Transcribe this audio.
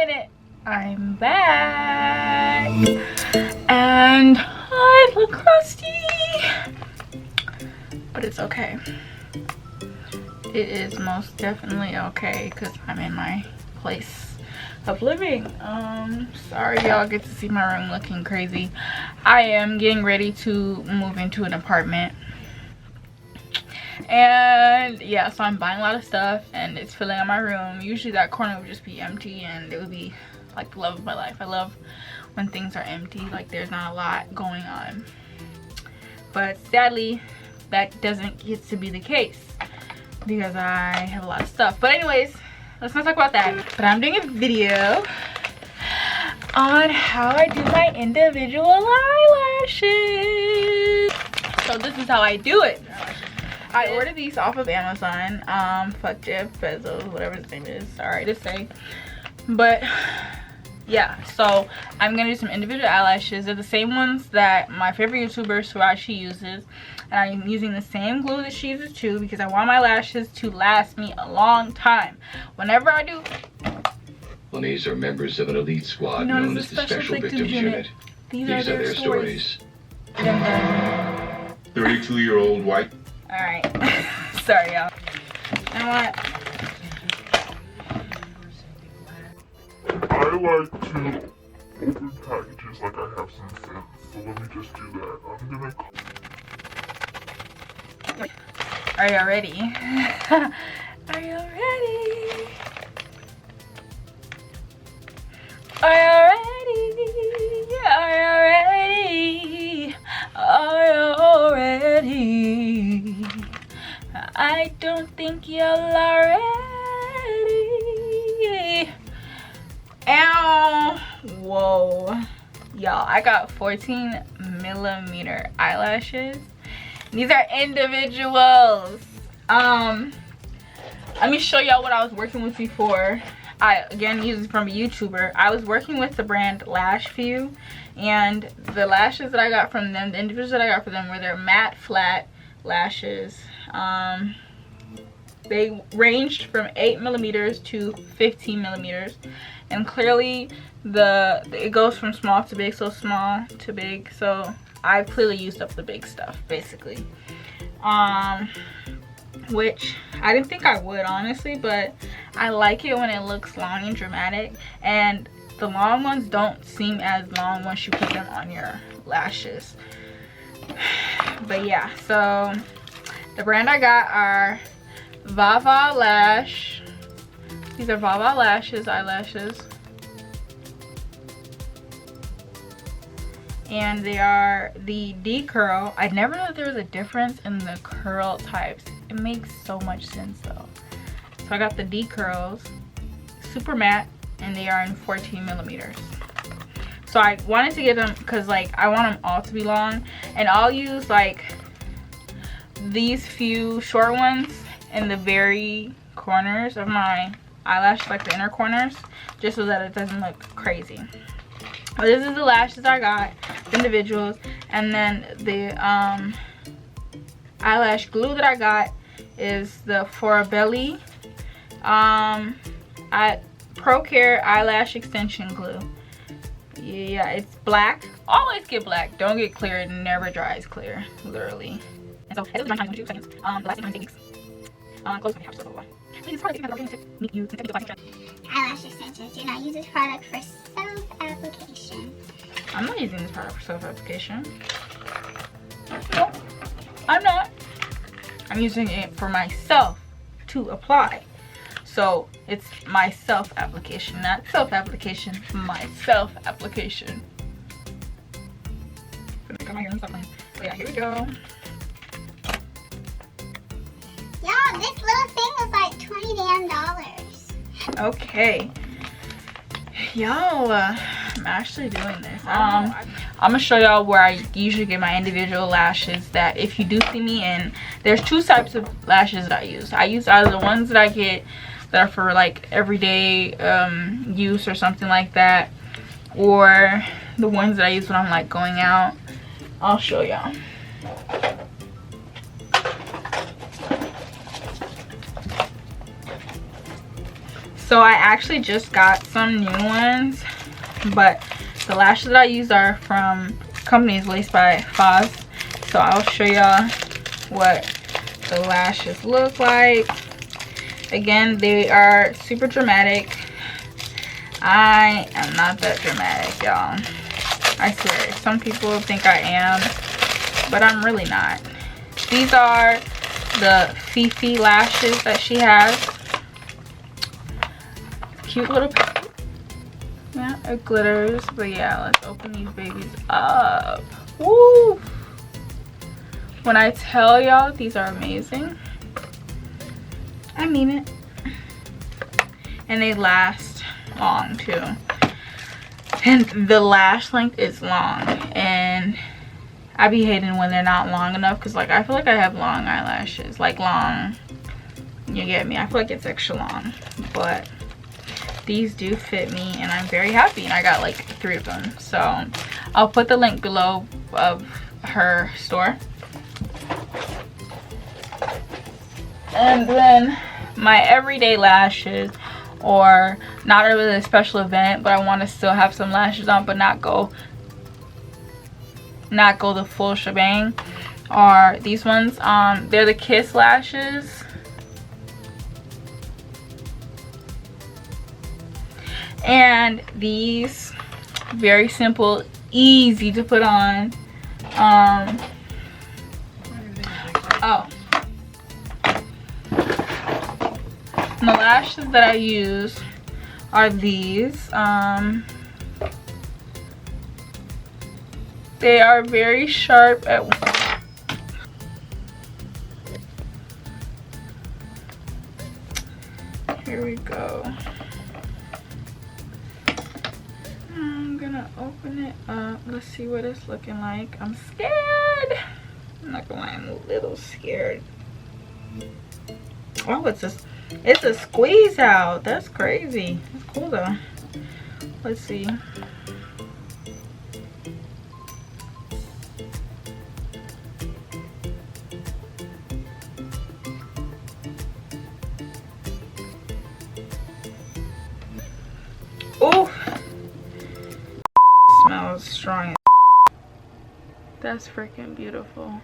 minute. I'm back. And I look crusty. But it's okay. It is most definitely okay because I'm in my place of living. Sorry y'all get to see my room looking crazy. I am getting ready to move into an apartment. And yeah, so I'm buying a lot of stuff and it's filling out my room. Usually that corner would just be empty and it would be like the love of my life. I love when things are empty, like there's not a lot going on. But sadly, that doesn't get to be the case because I have a lot of stuff. But anyways, let's not talk about that. But I'm doing a video on how I do my individual eyelashes. So this is how I do it. I ordered these off of Amazon. Fuck Jeff Bezos, whatever his name is. Sorry to say. But yeah, so I'm gonna do some individual eyelashes. They're the same ones that my favorite YouTuber Surauchie uses. And I'm using the same glue that she uses too because I want my lashes to last me a long time. Whenever I do... These are members of an elite squad known as the Special Victims Unit. These are their stories. 32-year-old white. Alright. Sorry, y'all. You know what? I like to open packages like I have some sense. So let me just do that. I'm gonna... Are y'all ready? Are y'all ready? Are y'all ready? Are y'all ready? Are y'all ready? I don't think y'all are ready. Ow. Whoa. Y'all, I got 14mm eyelashes. These are individuals. Let me show y'all what I was working with before. I again use it from a YouTuber. I was working with the brand Lash View, and the lashes that I got from them, the individuals that I got from them, were their matte flat lashes. They ranged from 8mm to 15mm, and clearly it goes from small to big, so small to big. So I clearly used up the big stuff basically, which I didn't think I would honestly, but I like it when it looks long and dramatic, and the long ones don't seem as long once you put them on your lashes. But yeah, so the brand I got are Vava Lash. These are Vava Lashes eyelashes, and they are the D curl. I never knew there was a difference in the curl types. It makes so much sense though. So I got the D curls, super matte, and they are in 14mm. So I wanted to get them because like I want them all to be long, and I'll use like these few short ones in the very corners of my eyelash, like the inner corners, just so that it doesn't look crazy. But this is the lashes I got, individuals, and then the eyelash glue that I got is the Forabelli Pro Care eyelash extension glue. Yeah, it's black. Always get black. Don't get clear. It never dries clear, literally. And so I did my time in 2 seconds. The last thing takes close to my house, blah, blah, blah. Please, probably taking to meet you. Eyelash extensions. Do not use this product for self-application. I'm not using this product for self-application. Nope, I'm not. I'm using it for myself to apply. So it's my self-application, not self-application, my self-application. Come on here and stop playing. So yeah, here we go. Y'all, this little thing was like $20 damn. Okay. Y'all, I'm actually doing this. I'm gonna show y'all where I usually get my individual lashes that if you do see me in. There's 2 types of lashes that I use. I use either the ones that I get that are for like everyday use or something like that, or the ones that I use when I'm like going out. I'll show y'all. So I actually just got some new ones, but the lashes that I use are from companies laced by Foz. So I'll show y'all what the lashes look like. Again, they are super dramatic. I am not that dramatic, y'all. I swear, some people think I am, but I'm really not. These are the Fifi lashes that she has. Cute little, yeah, it glitters. But yeah, let's open these babies up. Woo! When I tell y'all these are amazing, I mean it. And they last long too. And the lash length is long, and I be hating when they're not long enough, because like I feel like I have long eyelashes, like long, you get me? I feel like it's extra long, but these do fit me and I'm very happy, and I got like 3 of them. So I'll put the link below of her store. And then my everyday lashes, or not really a special event, but I want to still have some lashes on but not go the full shebang, are these ones. They're the Kiss lashes, and these very simple, easy to put on. And the lashes that I use are these. They are very sharp at here we go. I'm gonna open it up. Let's see what it's looking like. I'm scared. I'm not gonna lie, I'm a little scared. Oh, it's a squeeze out. That's crazy. That's cool though. Let's see. Oh, smells strong. That's freaking beautiful.